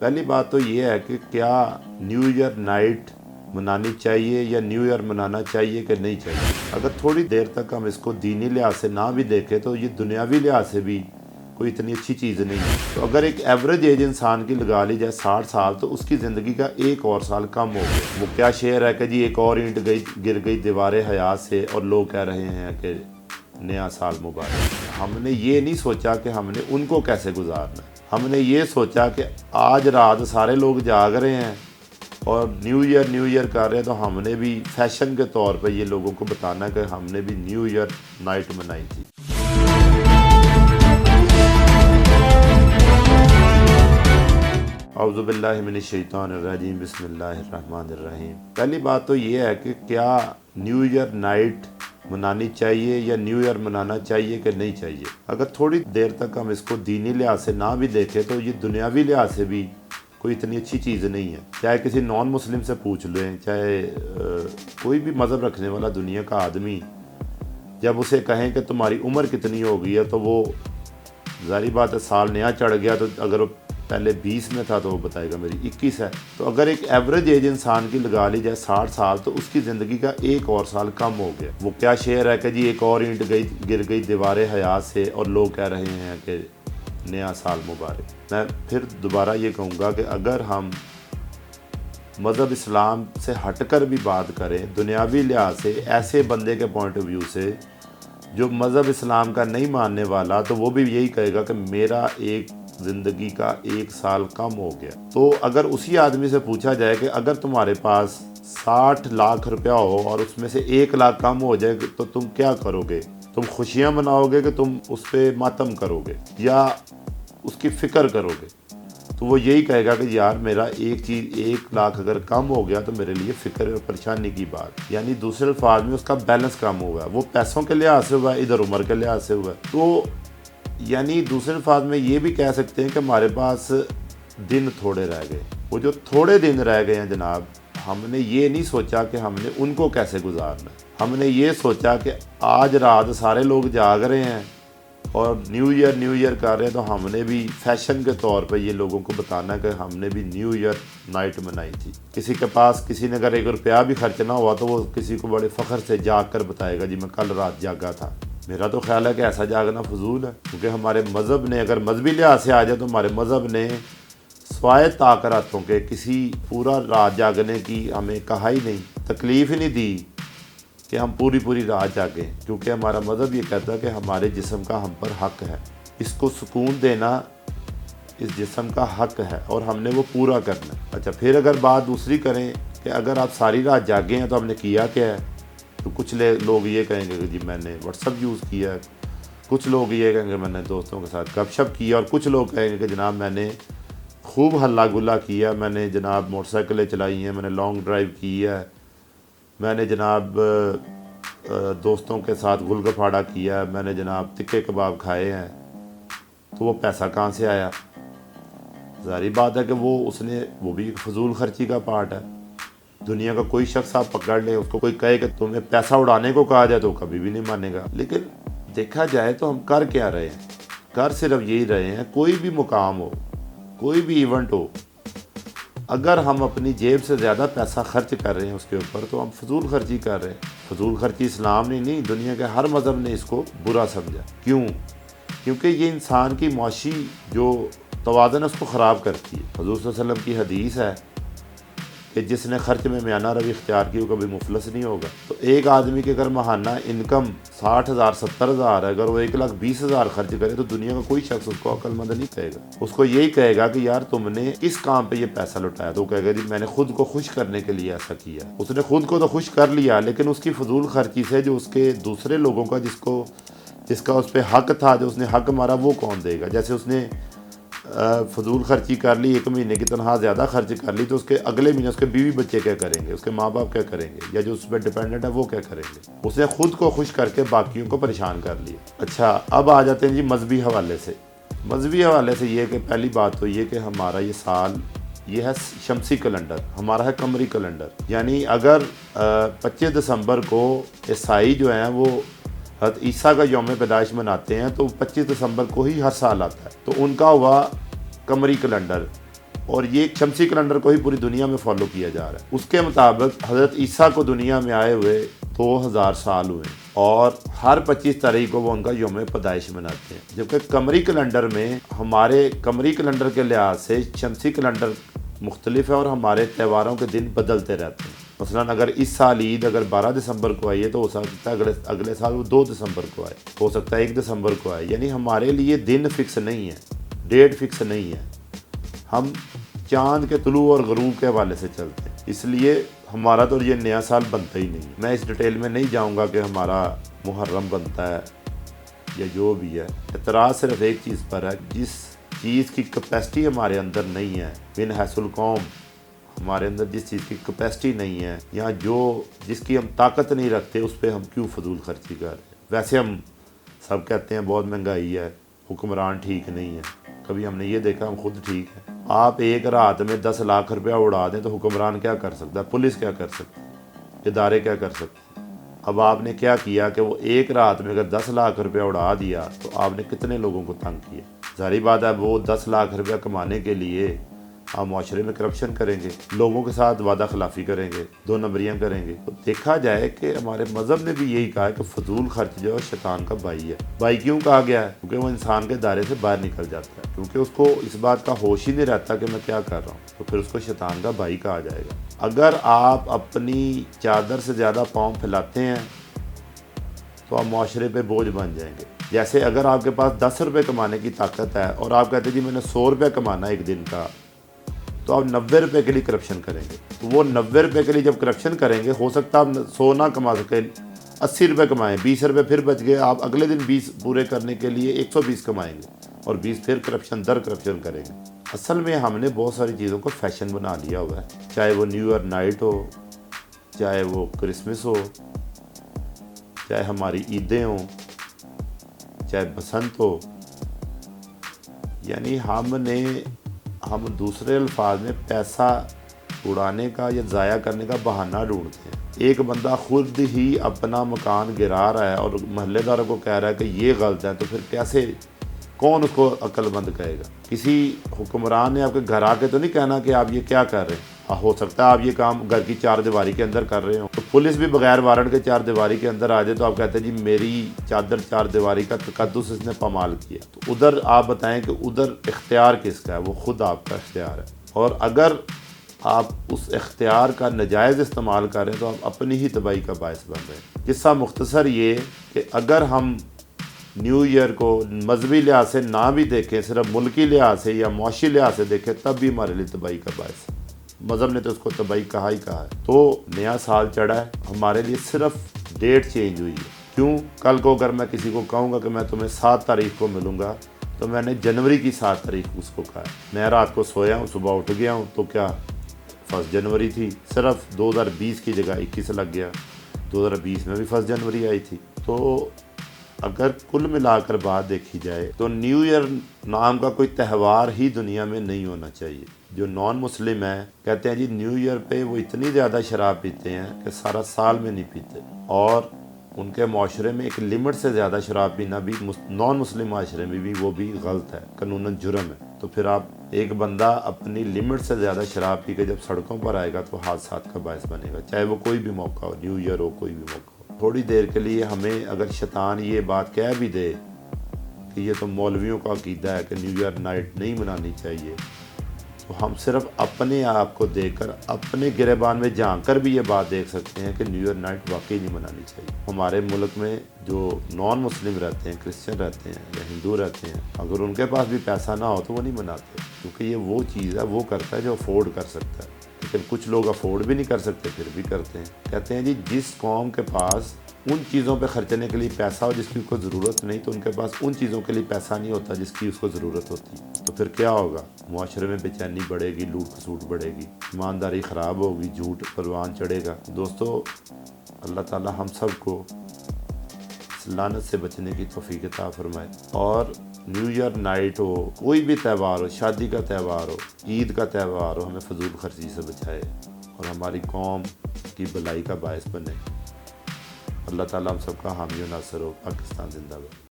پہلی بات تو یہ ہے کہ کیا نیو ایئر نائٹ منانی چاہیے یا نیو ایئر منانا چاہیے کہ نہیں چاہیے۔ اگر تھوڑی دیر تک ہم اس کو دینی لحاظ سے نہ بھی دیکھیں تو یہ دنیاوی لحاظ سے بھی کوئی اتنی اچھی چیز نہیں ہے۔ تو اگر ایک ایوریج ایج انسان کی لگا لی جائے 60 سال تو اس کی زندگی کا ایک اور سال کم ہو گیا۔ وہ کیا شعر ہے کہ جی ایک اور اینٹ گر گئی دیوار حیات سے اور لوگ کہہ رہے ہیں کہ نیا سال مبارک۔ ہم نے یہ نہیں سوچا کہ ہم نے ان کو کیسے گزارنا ہے، ہم نے یہ سوچا کہ آج رات سارے لوگ جاگ رہے ہیں اور نیو ایئر کر رہے ہیں تو ہم نے بھی فیشن کے طور پہ یہ لوگوں کو بتانا کہ ہم نے بھی نیو ایئر نائٹ منائی تھی۔ اعوذ باللہ من الشیطان الرجیم، بسم اللہ الرحمن الرحیم۔ پہلی بات تو یہ ہے کہ کیا نیو ایئر نائٹ منانی چاہیے یا نیو ایئر منانا چاہیے کہ نہیں چاہیے۔ اگر تھوڑی دیر تک ہم اس کو دینی لحاظ سے نہ بھی دیکھیں تو یہ دنیاوی لحاظ سے بھی کوئی اتنی اچھی چیز نہیں ہے۔ چاہے کسی نان مسلم سے پوچھ لیں، چاہے کوئی بھی مذہب رکھنے والا دنیا کا آدمی، جب اسے کہیں کہ تمہاری عمر کتنی ہو گئی ہے تو وہ ظاہری بات ہے سال نیا چڑھ گیا تو اگر وہ پہلے 20 میں تھا تو وہ بتائے گا میری 21 ہے۔ تو اگر ایک ایوریج ایج انسان کی لگا لی جائے 60 سال تو اس کی زندگی کا ایک اور سال کم ہو گیا۔ وہ کیا شعر ہے کہ جی ایک اور اینٹ گر گئی دیوار حیات سے اور لوگ کہہ رہے ہیں کہ نیا سال مبارک۔ میں پھر دوبارہ یہ کہوں گا کہ اگر ہم مذہب اسلام سے ہٹ کر بھی بات کریں دنیاوی لحاظ سے، ایسے بندے کے پوائنٹ آف ویو سے جو مذہب اسلام کا نہیں ماننے والا، تو وہ بھی یہی کہے گا کہ میرا ایک زندگی کا ایک سال کم ہو گیا۔ تو اگر اسی آدمی سے پوچھا جائے کہ اگر تمہارے پاس 60 لاکھ روپیہ ہو اور اس میں سے 1 لاکھ کم ہو جائے تو تم کیا کرو گے؟ تم خوشیاں مناؤ گے کہ تم اس پہ ماتم کرو گے یا اس کی فکر کرو گے؟ تو وہ یہی کہے گا کہ یار میرا ایک چیز 1 لاکھ اگر کم ہو گیا تو میرے لیے فکر اور پریشانی کی بات، یعنی دوسرے الفاظ میں اس کا بیلنس کم ہوا ہے۔ وہ پیسوں کے لحاظ سے ہوا ہے، ادھر عمر کے لحاظ سے ہوا ہے۔ تو یعنی دوسرے الفاظ میں یہ بھی کہہ سکتے ہیں کہ ہمارے پاس دن تھوڑے رہ گئے۔ وہ جو تھوڑے دن رہ گئے ہیں جناب، ہم نے یہ نہیں سوچا کہ ہم نے ان کو کیسے گزارنا ہے۔ ہم نے یہ سوچا کہ آج رات سارے لوگ جاگ رہے ہیں اور نیو ایئر کر رہے ہیں تو ہم نے بھی فیشن کے طور پہ یہ لوگوں کو بتانا کہ ہم نے بھی نیو ایئر نائٹ منائی تھی۔ کسی کے پاس کسی نے اگر 1 روپیہ بھی خرچ نہ ہوا تو وہ کسی کو بڑے فخر سے جاگ کر بتائے گا جی میں کل رات جاگا تھا۔ میرا تو خیال ہے کہ ایسا جاگنا فضول ہے، کیونکہ ہمارے مذہب نے، اگر مذہبی لحاظ سے آ جائے تو ہمارے مذہب نے سوائے طاقتوں کے کسی پورا رات جاگنے کی ہمیں کہا ہی نہیں، تکلیف ہی نہیں دی کہ ہم پوری رات جاگیں، کیونکہ ہمارا مذہب یہ کہتا ہے کہ ہمارے جسم کا ہم پر حق ہے، اس کو سکون دینا اس جسم کا حق ہے اور ہم نے وہ پورا کرنا ہے۔ اچھا پھر اگر بات دوسری کریں کہ اگر آپ ساری رات جاگے ہیں تو ہم نے کیا کیا ہے، تو کچھ لوگ یہ کہیں گے کہ جی میں نے واٹس ایپ یوز کیا ہے، کچھ لوگ یہ کہیں گے میں نے دوستوں کے ساتھ گپ شپ کیا، اور کچھ لوگ کہیں گے کہ جناب میں نے خوب ہلا گلا کیا، میں نے جناب موٹر سائیکلیں چلائی ہیں، میں نے لانگ ڈرائیو کی ہے، میں نے جناب دوستوں کے ساتھ گل گپاڑا کیا، میں نے جناب تکے کباب کھائے ہیں۔ تو وہ پیسہ کہاں سے آیا؟ ظاہری بات ہے کہ وہ بھی ایک فضول خرچی کا پارٹ ہے۔ دنیا کا کوئی شخص آپ پکڑ لیں، اس کو کوئی کہے کہ تمہیں پیسہ اڑانے کو کہا جائے تو کبھی بھی نہیں مانے گا۔ لیکن دیکھا جائے تو ہم کر کیا رہے ہیں؟ کر صرف یہی رہے ہیں، کوئی بھی مقام ہو، کوئی بھی ایونٹ ہو، اگر ہم اپنی جیب سے زیادہ پیسہ خرچ کر رہے ہیں اس کے اوپر تو ہم فضول خرچی کر رہے ہیں۔ فضول خرچی اسلام نے نہیں، دنیا کے ہر مذہب نے اس کو برا سمجھا۔ کیوں؟ کیونکہ یہ انسان کی معاشی جو توازن ہے اس کو خراب کرتی ہے۔ حضور صلی اللہ علیہ وسلم کی حدیث ہے کہ جس نے خرچ میں میانہ روی اختیار کی وہ کبھی مفلس نہیں ہوگا۔ تو ایک آدمی کی اگر ماہانہ انکم 60,000 70,000 ہے، اگر وہ 1,20,000 خرچ کرے تو دنیا کا کوئی شخص اس کو عقل مند نہیں کہے گا۔ اس کو یہی کہے گا کہ یار تم نے کس کام پہ یہ پیسہ لٹایا؟ تو وہ کہے گا جی میں نے خود کو خوش کرنے کے لیے ایسا کیا۔ اس نے خود کو تو خوش کر لیا، لیکن اس کی فضول خرچی سے جو اس کے دوسرے لوگوں کا جس کا اس پہ حق تھا، جو اس نے حق مارا، وہ کون دے گا؟ جیسے اس نے فضول خرچی کر لی، 1 مہینے کی تنخواہ زیادہ خرچ کر لی، تو اس کے اگلے مہینے اس کے بیوی بچے کیا کریں گے، اس کے ماں باپ کیا کریں گے، یا جو اس پہ ڈیپینڈنٹ ہے وہ کیا کریں گے؟ اس نے خود کو خوش کر کے باقیوں کو پریشان کر لیا۔ اچھا اب آ جاتے ہیں جی مذہبی حوالے سے۔ مذہبی حوالے سے یہ کہ پہلی بات تو یہ کہ ہمارا یہ سال یہ ہے شمسی کیلنڈر، ہمارا ہے قمری کیلنڈر، یعنی اگر 25 دسمبر کو عیسائی جو ہیں وہ حضرت عیسیٰ کا یوم پیدائش مناتے ہیں تو 25 دسمبر کو ہی ہر سال آتا ہے، تو ان کا ہوا قمری کیلنڈر اور یہ شمسی کیلنڈر کو ہی پوری دنیا میں فالو کیا جا رہا ہے۔ اس کے مطابق حضرت عیسیٰ کو دنیا میں آئے ہوئے 2000 سال ہوئے اور ہر 25 تاریخ کو وہ ان کا یوم پیدائش مناتے ہیں، جبکہ قمری کیلنڈر میں ہمارے قمری کیلنڈر کے لحاظ سے شمسی کیلنڈر مختلف ہے اور ہمارے تہواروں کے دن بدلتے رہتے ہیں۔ مثلا اگر اس سال عید اگر 12 دسمبر کو آئی ہے تو ہو سکتا ہے اگلے سال وہ 2 دسمبر کو آئے، ہو سکتا ہے 1 دسمبر کو آئے، یعنی ہمارے لیے دن فکس نہیں ہے، ڈیٹ فکس نہیں ہے، ہم چاند کے طلوع اور غروب کے حوالے سے چلتے ہیں، اس لیے ہمارا تو یہ نیا سال بنتا ہی نہیں ہے۔ میں اس ڈیٹیل میں نہیں جاؤں گا کہ ہمارا محرم بنتا ہے یا جو بھی ہے، اعتراض صرف ایک چیز پر ہے، جس چیز کی کیپیسٹی ہمارے اندر نہیں ہے، بن حیث القوم ہمارے اندر جس چیز کی کیپیسٹی نہیں ہے یا جس کی ہم طاقت نہیں رکھتے، اس پہ ہم کیوں فضول خرچی کر رہے ہیں۔ ویسے ہم سب کہتے ہیں بہت مہنگائی ہے، حکمران ٹھیک نہیں ہے، کبھی ہم نے یہ دیکھا ہم خود ٹھیک ہیں؟ آپ ایک رات میں 10 لاکھ روپیہ اڑا دیں تو حکمران کیا کر سکتا ہے، پولیس کیا کر سکتی ہے، ادارے کیا کر سکتے ہیں؟ اب آپ نے کیا کیا کہ وہ ایک رات میں اگر 10 لاکھ روپیہ اڑا دیا تو آپ نے کتنے لوگوں کو تنگ کیا؟ ظاہری بات ہے وہ 10 لاکھ روپیہ کمانے کے لیے آپ معاشرے میں کرپشن کریں گے، لوگوں کے ساتھ وعدہ خلافی کریں گے، 2 نمبریاں کریں گے۔ تو دیکھا جائے کہ ہمارے مذہب نے بھی یہی کہا ہے کہ فضول خرچ جو ہے شیطان کا بھائی ہے۔ بھائی کیوں کہا گیا ہے؟ کیونکہ وہ انسان کے دائرے سے باہر نکل جاتا ہے، کیونکہ اس کو اس بات کا ہوش ہی نہیں رہتا کہ میں کیا کر رہا ہوں، تو پھر اس کو شیطان کا بھائی کہا جائے گا۔ اگر آپ اپنی چادر سے زیادہ پاؤں پھیلاتے ہیں تو آپ معاشرے پہ بوجھ بن جائیں گے۔ جیسے اگر آپ کے پاس 10 روپے کمانے کی طاقت ہے اور آپ کہتے ہیں جی میں نے 100 روپے کمانا ہے ایک دن کا، تو آپ 90 روپے کے لیے کرپشن کریں گے۔ تو وہ 90 روپے کے لیے جب کرپشن کریں گے، ہو سکتا ہے آپ 100 نہ کما سکیں، 80 روپے کمائیں، 20 روپے پھر بچ گئے، آپ اگلے دن 20 پورے کرنے کے لیے 120 کمائیں گے اور 20 پھر کرپشن در کرپشن کریں گے۔ اصل میں ہم نے بہت ساری چیزوں کو فیشن بنا لیا ہوا ہے، چاہے وہ نیو ایئر نائٹ ہو، چاہے وہ کرسمس ہو، چاہے ہماری عیدیں ہوں، چاہے بسنت ہو، یعنی ہم دوسرے الفاظ میں پیسہ اڑانے کا یا ضائع کرنے کا بہانہ ڈھونڈتے ہیں۔ ایک بندہ خود ہی اپنا مکان گرا رہا ہے اور محلے داروں کو کہہ رہا ہے کہ یہ غلط ہے، تو پھر کیسے کون اس کو عقل مند کہے گا؟ کسی حکمران نے آپ کے گھر آ کے تو نہیں کہنا کہ آپ یہ کیا کر رہے ہیں۔ ہو سکتا ہے آپ یہ کام گھر کی 4 دیواری کے اندر کر رہے ہوں، تو پولیس بھی بغیر وارنٹ کے 4 دیواری کے اندر آ جائے تو آپ کہتے ہیں جی میری چادر 4 دیواری کا تقدس اس نے پامال کیا، تو ادھر آپ بتائیں کہ ادھر اختیار کس کا ہے؟ وہ خود آپ کا اختیار ہے، اور اگر آپ اس اختیار کا ناجائز استعمال کر رہے ہیں تو آپ اپنی ہی تباہی کا باعث بن رہے ہیں۔ قصہ مختصر یہ کہ اگر ہم نیو ایئر کو مذہبی لحاظ سے نہ بھی دیکھیں، صرف ملکی لحاظ سے یا معاشی لحاظ سے دیکھیں، تب بھی ہمارے لیے تباہی کا باعث ہے۔ مذہب نے تو اس کو تباہی کہا ہی کہا ہے۔ تو نیا سال چڑھا ہے، ہمارے لیے صرف ڈیٹ چینج ہوئی ہے۔ کیوں؟ کل کو اگر میں کسی کو کہوں گا کہ میں تمہیں 7 تاریخ کو ملوں گا، تو میں نے جنوری کی 7 تاریخ اس کو کہا ہے۔ میں رات کو سویا ہوں، صبح اٹھ گیا ہوں، تو کیا 1 جنوری تھی؟ صرف 2020 کی جگہ 21 لگ گیا۔ 2020 میں بھی 1 جنوری آئی تھی۔ تو اگر کل ملا کر بات دیکھی جائے تو نیو ایئر نام کا کوئی تہوار ہی دنیا میں نہیں ہونا چاہیے۔ جو نان مسلم ہیں کہتے ہیں جی نیو ایئر پہ وہ اتنی زیادہ شراب پیتے ہیں کہ سارا سال میں نہیں پیتے، اور ان کے معاشرے میں ایک لمٹ سے زیادہ شراب پینا بھی نان مسلم معاشرے میں بھی وہ بھی غلط ہے، قانوناً جرم ہے۔ تو پھر آپ ایک بندہ اپنی لمٹ سے زیادہ شراب پی کے جب سڑکوں پر آئے گا تو حادثات کا باعث بنے گا، چاہے وہ کوئی بھی موقع ہو، نیو ایئر ہو، کوئی بھی موقع ہو۔ تھوڑی دیر کے لیے ہمیں اگر شیطان یہ بات کہہ بھی دے کہ یہ تو مولویوں کا عقیدہ ہے کہ نیو ایئر نائٹ نہیں منانی چاہیے، تو ہم صرف اپنے آپ کو دیکھ کر اپنے گریبان میں جھانک کر بھی یہ بات دیکھ سکتے ہیں کہ نیو ایئر نائٹ واقعی نہیں منانی چاہیے۔ ہمارے ملک میں جو نان مسلم رہتے ہیں، کرسچن رہتے ہیں یا ہندو رہتے ہیں، اگر ان کے پاس بھی پیسہ نہ ہو تو وہ نہیں مناتے، کیونکہ یہ وہ چیز ہے وہ کرتا ہے جو افورڈ کر سکتا ہے، لیکن کچھ لوگ افورڈ بھی نہیں کر سکتے پھر بھی کرتے ہیں۔ کہتے ہیں جی جس قوم کے پاس ان چیزوں پہ خرچنے کے لیے پیسہ ہو جس کی اس کو ضرورت نہیں، تو ان کے پاس ان چیزوں کے لیے پیسہ نہیں ہوتا جس کی اس کو ضرورت ہوتی، تو پھر کیا ہوگا؟ معاشرے میں بے چینی بڑھے گی، لوٹ کھسوٹ بڑھے گی، ایمانداری خراب ہوگی، جھوٹ پروان چڑھے گا۔ دوستو، اللہ تعالی ہم سب کو اس لعنت سے بچنے کی توفیق عطا فرمائے، اور نیو ایئر نائٹ ہو، کوئی بھی تہوار ہو، شادی کا تہوار ہو، عید کا تہوار ہو، ہمیں فضول خرچی سے بچائے اور ہماری قوم کی بھلائی کا باعث بنے۔ اللہ تعالیٰ ہم سب کا حامی و ناصر ہو۔ پاکستان زندہ باد۔